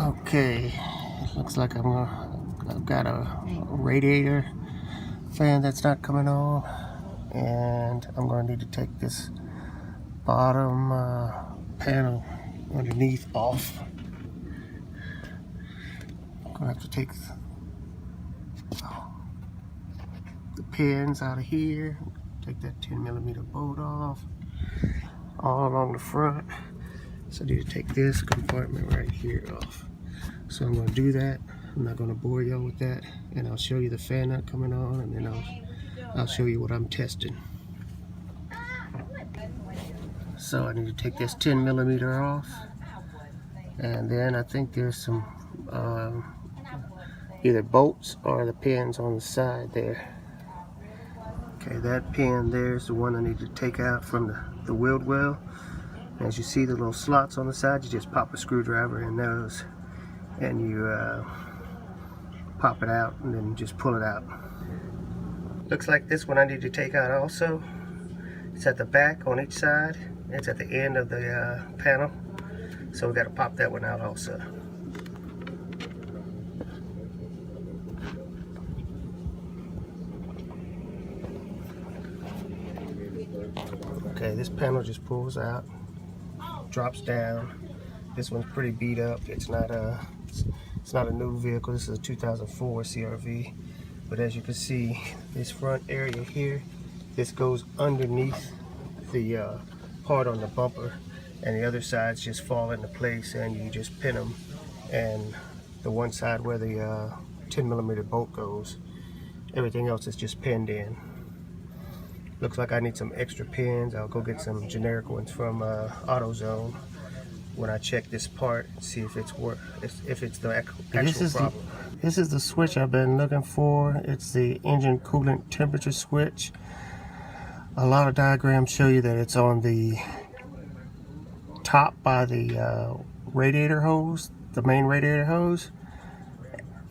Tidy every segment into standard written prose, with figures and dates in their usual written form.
Okay, it looks like I've got a radiator fan that's not coming on, and I'm going to need to take this bottom panel underneath off. I'm going to have to take the pins out of here, take that 10mm bolt off, all along the front. So I need to take this compartment right here off. So I'm going to do that. I'm not going to bore y'all with that, and I'll show you the fan not coming on, and then I'll show you what I'm testing. So I need to take this 10mm off, and then I think there's some either bolts or the pins on the side there. Okay, that pin there is the one I need to take out from the wheel well. As you see the little slots on the side, you just pop a screwdriver in those and you pop it out and then just pull it out. Looks like this one I need to take out also. It's at the back on each side. It's at the end of the panel. So we got to pop that one out also. Okay, this panel just pulls out, drops down. This one's pretty beat up. It's not a new vehicle. This is a 2004 CRV. But as you can see, this front area here, this goes underneath the part on the bumper, and the other sides just fall into place, and you just pin them. And the one side where the 10mm bolt goes, everything else is just pinned in. Looks like I need some extra pins. I'll go get some generic ones from AutoZone when I check this part and see if it's the actual problem. This is the switch I've been looking for. It's the engine coolant temperature switch. A lot of diagrams show you that it's on the top by the radiator hose, the main radiator hose.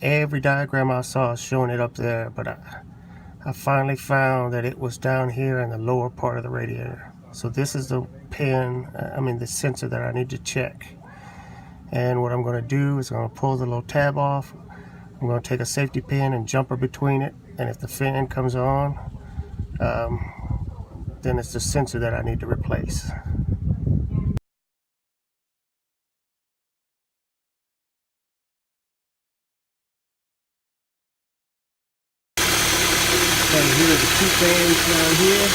Every diagram I saw is showing it up there, but I finally found that it was down here in the lower part of the radiator. So this is the pin, the sensor that I need to check. And what I'm going to do is I'm going to pull the little tab off. I'm going to take a safety pin and jumper between it. And if the fan comes on, then it's the sensor that I need to replace. Okay, here are the two fans down here.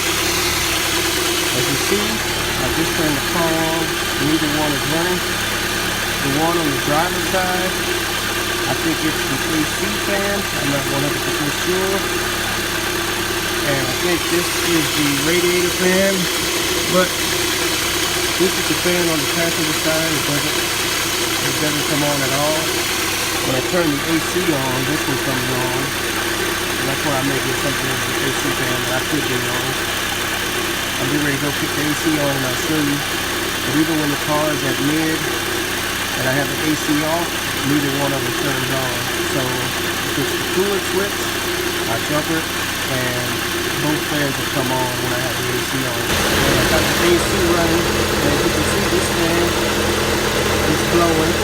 As you see, I just turned the car on. Neither one is running. The one on the driver's side, I think it's the AC fan. I'm not 100% sure. And I think this is the radiator fan, but this is the fan on the passenger side. It doesn't come on at all. When I turn the AC on, this one comes on. And that's why I may get something with the AC fan that I could be on. I'll be ready to go kick the AC on and I'll show you. But even when the car is at mid and I have the AC off, neither one of them turns on. So if it's the coolant switch, I jump it and both fans will come on when I have the AC on. And I got the AC running, and as you can see, this fan is blowing.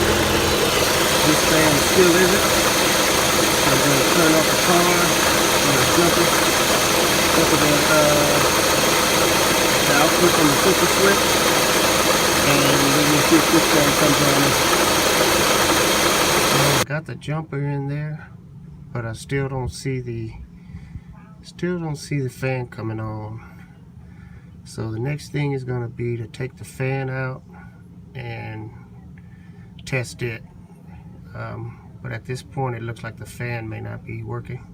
This fan still isn't. So I'm going to turn off the car, I'm going to jump it the output from the filter switch, and we're going to see if this fan comes on. I got the jumper in there, but I still don't see the fan coming on. So the next thing is going to be to take the fan out and test it. But at this point it looks like the fan may not be working.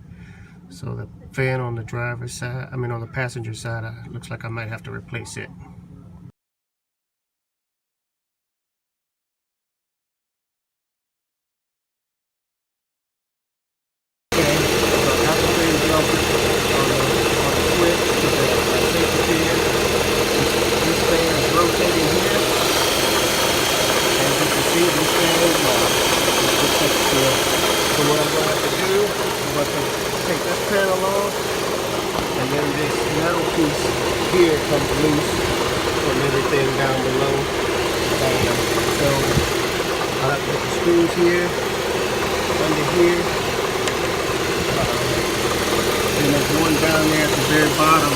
So the fan on the driver's side, on the passenger side, looks like I might have to replace it. Okay, so I got the fan jumper on the switch with the safety pin. This fan is rotating here. As you can see, this fan is on. So what I'm going to have to do is I'm going to take this panel off, and then this metal piece here comes loose from everything down below. So I'll have to get the screws here, under here. And there's one down there at the very bottom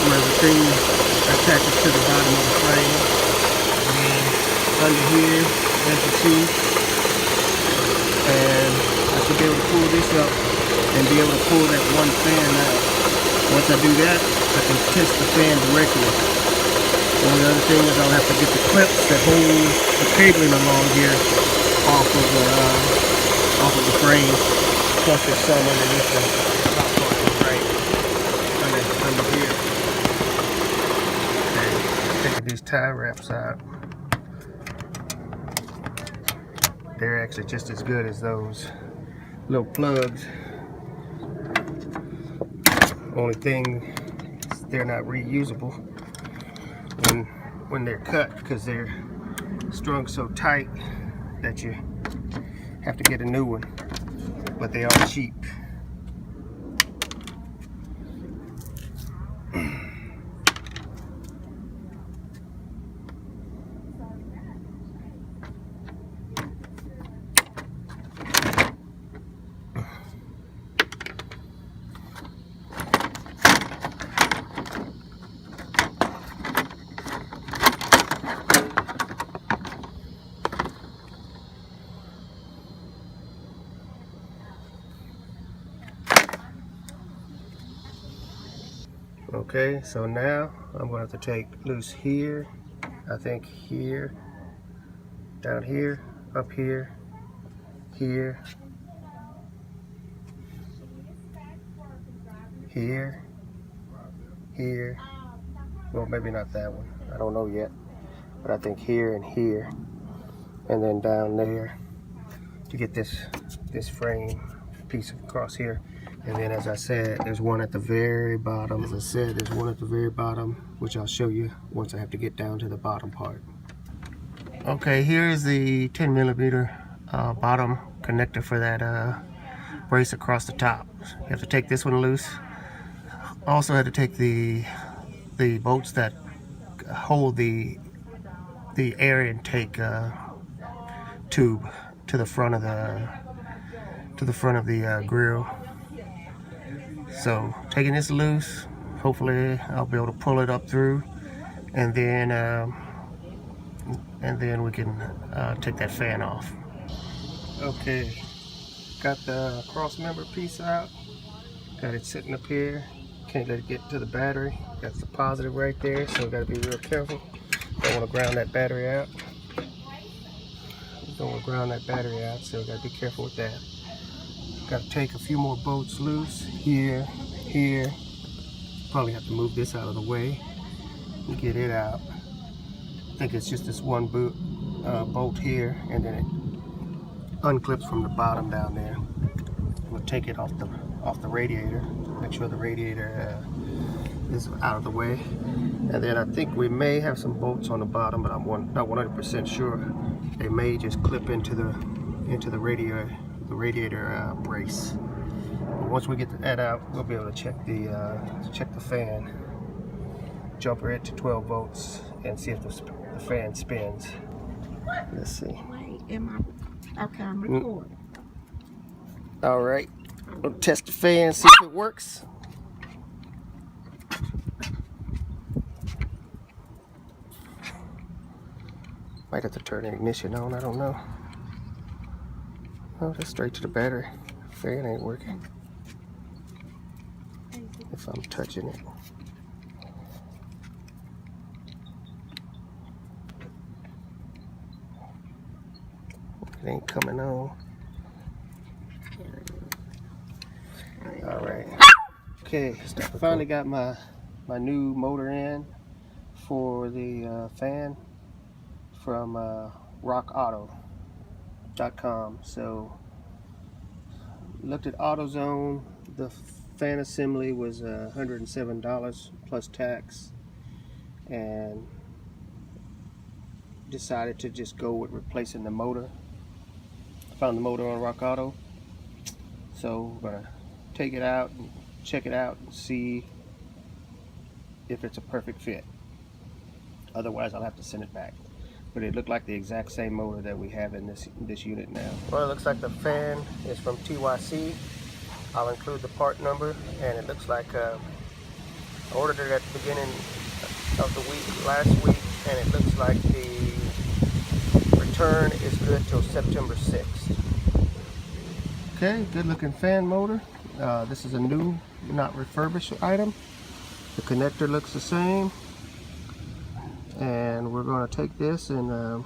where the thing attaches to the bottom of the frame. And then under here, as you see, and I should be able to pull this up and be able to pull that one fan out. Once I do that, I can test the fan directly. The only other thing is I'll have to get the clips that hold the cabling along here off of the frame. Plus there's some underneath the top part of the frame, under here. Okay, taking these tie wraps out. They're actually just as good as those little plugs. Only thing is they're not reusable when they're cut, because they're strung so tight that you have to get a new one, but they are cheap. Okay, so now I'm going to have to take loose here, I think here, down here, up here, here, here, here. Well, maybe not that one. I don't know yet. But I think here and here. And then down there to get this frame piece across here. And then, as I said, there's one at the very bottom. As I said, there's one at the very bottom, which I'll show you once I have to get down to the bottom part. Okay, here is the 10 millimeter bottom connector for that brace across the top. You have to take this one loose. Also had to take the bolts that hold the air intake tube to the front of the grill. So taking this loose, hopefully I'll be able to pull it up through, and then we can take that fan off. Okay, got the cross member piece out. Got it sitting up here. Can't let it get to the battery. That's the positive right there, so got to be real careful. Don't want to ground that battery out. Don't want to ground that battery out, so got to be careful with that. Got to take a few more bolts loose here, here. Probably have to move this out of the way and get it out. I think it's just this one bolt here, and then it unclips from the bottom down there. We'll take it off the radiator. Make sure the radiator is out of the way. And then I think we may have some bolts on the bottom, but I'm not 100% sure. They may just clip into the radiator brace. But once we get that out, we'll be able to check the fan, jumper it to 12 volts, and see if the fan spins. Let's see. Wait, okay, I'm recording. All right, we'll test the fan, see if it works. Might have to turn the ignition on, I don't know. Oh, that's straight to the battery. Fan ain't working. If I'm touching it. It ain't coming on. Alright. Okay, finally got my new motor in for the fan from rockauto.com. So looked at AutoZone. The fan assembly was $107 plus tax, and decided to just go with replacing the motor. Found the motor on Rock Auto, so we're gonna take it out and check it out and see if it's a perfect fit. Otherwise I'll have to send it back. but it looked like the exact same motor that we have in this unit now. Well, it looks like the fan is from TYC. I'll include the part number, and it looks like I ordered it at the beginning of the week, last week, and it looks like the return is good till September 6th. Okay, good looking fan motor. This is a new, not refurbished item. The connector looks the same, and we're going to take this and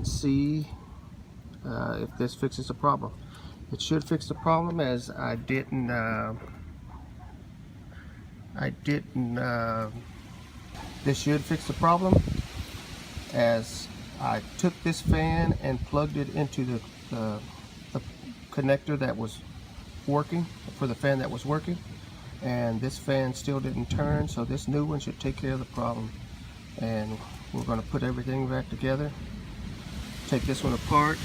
see if this fixes the problem. It should fix the problem, as I didn't this should fix the problem, as I took this fan and plugged it into the connector that was working, for the fan that was working, and this fan still didn't turn, so this new one should take care of the problem. And we're going to put everything back together, take this one apart.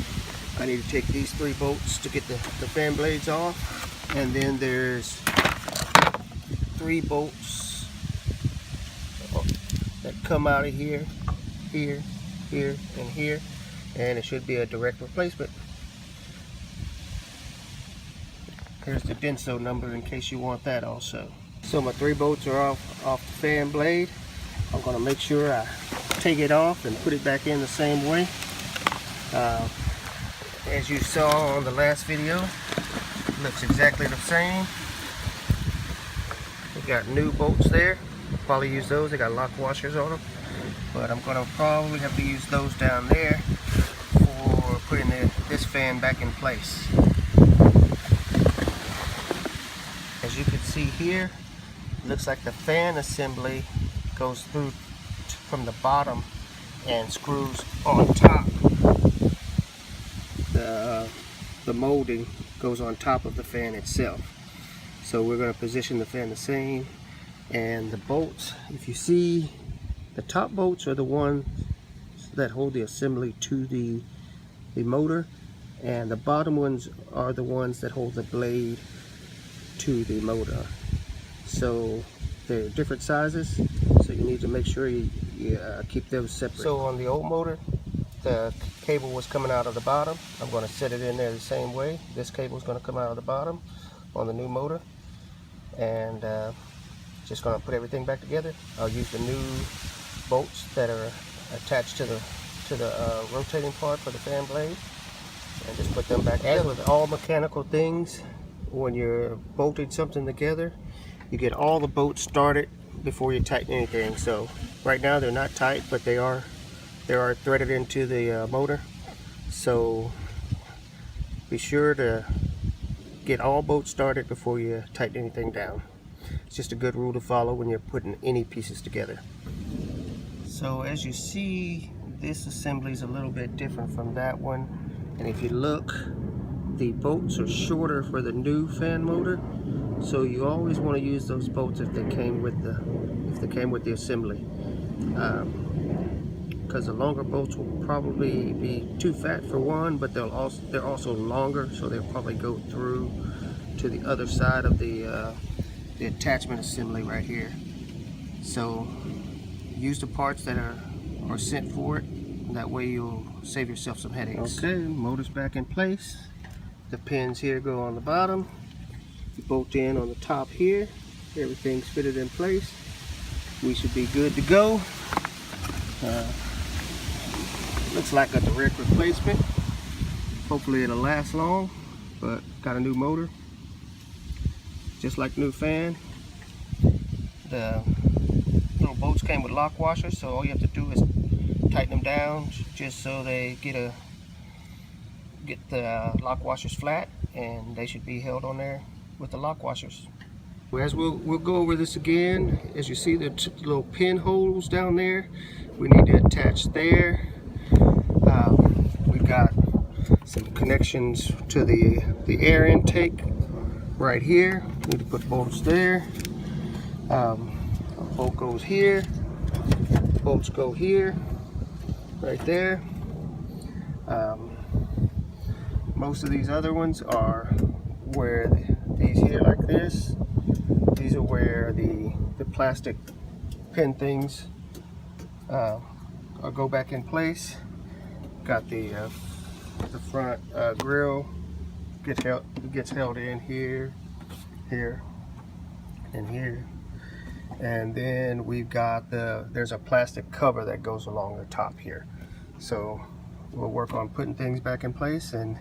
I need to take these 3 bolts to get the fan blades off, and then there's 3 bolts that come out of here, here, here, and here, and it should be a direct replacement. Here's the Denso number in case you want that also. So my 3 bolts are off the fan blade. I'm going to make sure I take it off and put it back in the same way. As you saw on the last video, it looks exactly the same. We got new bolts there. Probably use those. They got lock washers on them, but I'm going to probably have to use those down there for putting this fan back in place. As you can see here, it looks like the fan assembly goes through from the bottom and screws on top. The molding goes on top of the fan itself. So we're going to position the fan the same, and the bolts, if you see, the top bolts are the ones that hold the assembly to the motor, and the bottom ones are the ones that hold the blade to the motor. So they're different sizes, so you need to make sure you keep those separate. So on the old motor, the cable was coming out of the bottom. I'm going to set it in there the same way. This cable is going to come out of the bottom on the new motor, and just going to put everything back together. I'll use the new bolts that are attached to the rotating part for the fan blade, and just put them back together. As with all mechanical things, when you're bolting something together, you get all the bolts started before you tighten anything. So right now they're not tight, but they are threaded into the motor. So be sure to get all bolts started before you tighten anything down. It's just a good rule to follow when you're putting any pieces together. So as you see, this assembly is a little bit different from that one, and if you look, the bolts are shorter for the new fan motor, so you always want to use those bolts if they came with the assembly, because the longer bolts will probably be too fat for one, but they're also longer, so they'll probably go through to the other side of the attachment assembly right here. So use the parts that are sent for it. That way you'll save yourself some headaches. Okay, motor's back in place. The pins here go on the bottom. You bolt in on the top here. Everything's fitted in place. We should be good to go. Looks like a direct replacement. Hopefully it'll last long, but got a new motor. Just like new fan. The little bolts came with lock washers, so all you have to do is tighten them down just so they get the lock washers flat, and they should be held on there with the lock washers. As we'll go over this again, as you see the little pin holes down there, we need to attach there. We've got some connections to the air intake right here. We need to put bolts there. A bolt goes here. Bolts go here, right there. Most of these other ones are where these here like this. These are where the plastic pin things go back in place. Got the front grill gets held in here, here, and here. And then we've got there's a plastic cover that goes along the top here. So we'll work on putting things back in place and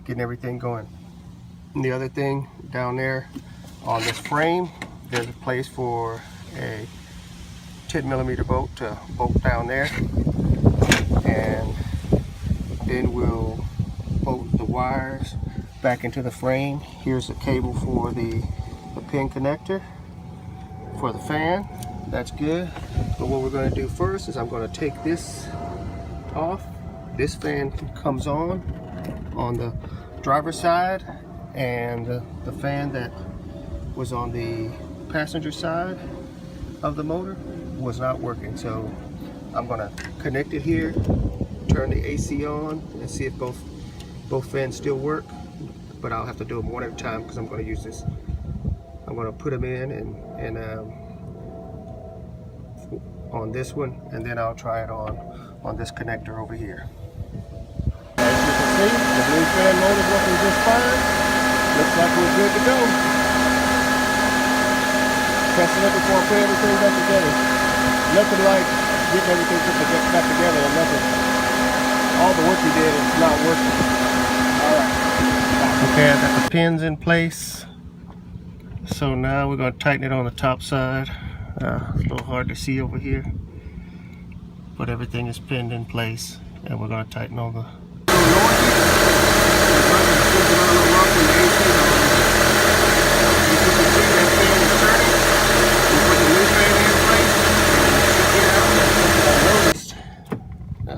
getting everything going. And the other thing down there on this frame, there's a place for a 10mm bolt to bolt down there. And then we'll bolt the wires back into the frame. Here's the cable for the pin connector for the fan. That's good. But what we're going to do first is I'm going to take this off. This fan comes on the driver's side, and the fan that was on the passenger side of the motor was not working. So I'm going to connect it here, turn the AC on, and see if both fans still work. But I'll have to do them one at a time because I'm going to use this. I'm going to put them in and on this one, and then I'll try it on this connector over here. As you can see, the new fan motor is working just fine. Looks like we're good to go. Testing it before I put everything back together. Nothing like getting everything put back together and nothing. All the work we did is not working. Alright. Okay, I got the pins in place. So now we're going to tighten it on the top side. It's a little hard to see over here, but everything is pinned in place, and we're going to tighten all the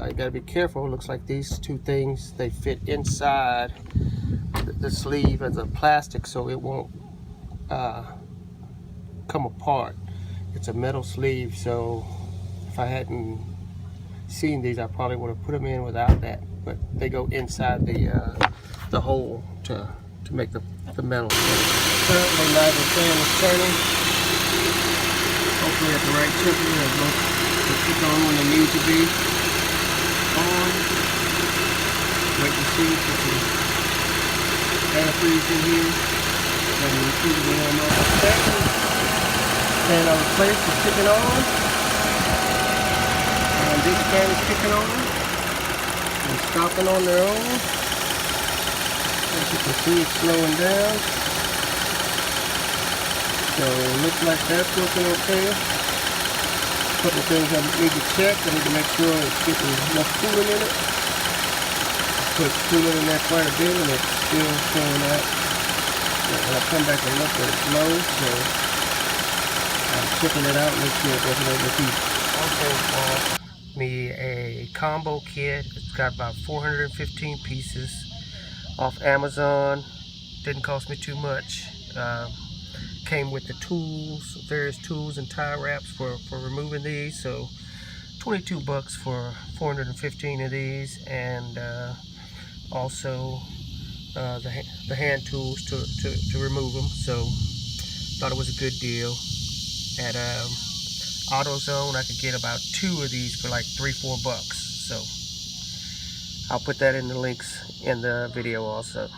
you got to be careful. It looks like these two things, they fit inside the sleeve of the plastic, so it won't come apart. It's a metal sleeve, so if I hadn't seen these, I probably would have put them in without that. But they go inside the hole to make the metal. Currently, neither fan is turning. Hopefully, at the right temperature, they'll kick on when they need to be on. Wait to see if the antifreeze in here. And we'll see the warm up a second. Fan on the place is kicking on, and this fan is kicking on and stopping on their own. As you can see, it's slowing down. So it looks like that's working okay. A couple of things I need to check. I need to make sure it's getting enough coolant in it. Put coolant in there quite a bit, and it's still showing that. When I come back and look, it's low, so I'm checking it out, make sure it doesn't overheat. Also bought me a combo kit. It's got about 415 pieces off Amazon. Didn't cost me too much. Came with the tools, various tools and tie wraps for removing these. So 22 bucks for 415 of these, and also the hand tools to remove them. So thought it was a good deal. At AutoZone, I could get about 2 of these for like $3-4 bucks. So I'll put that in the links in the video also.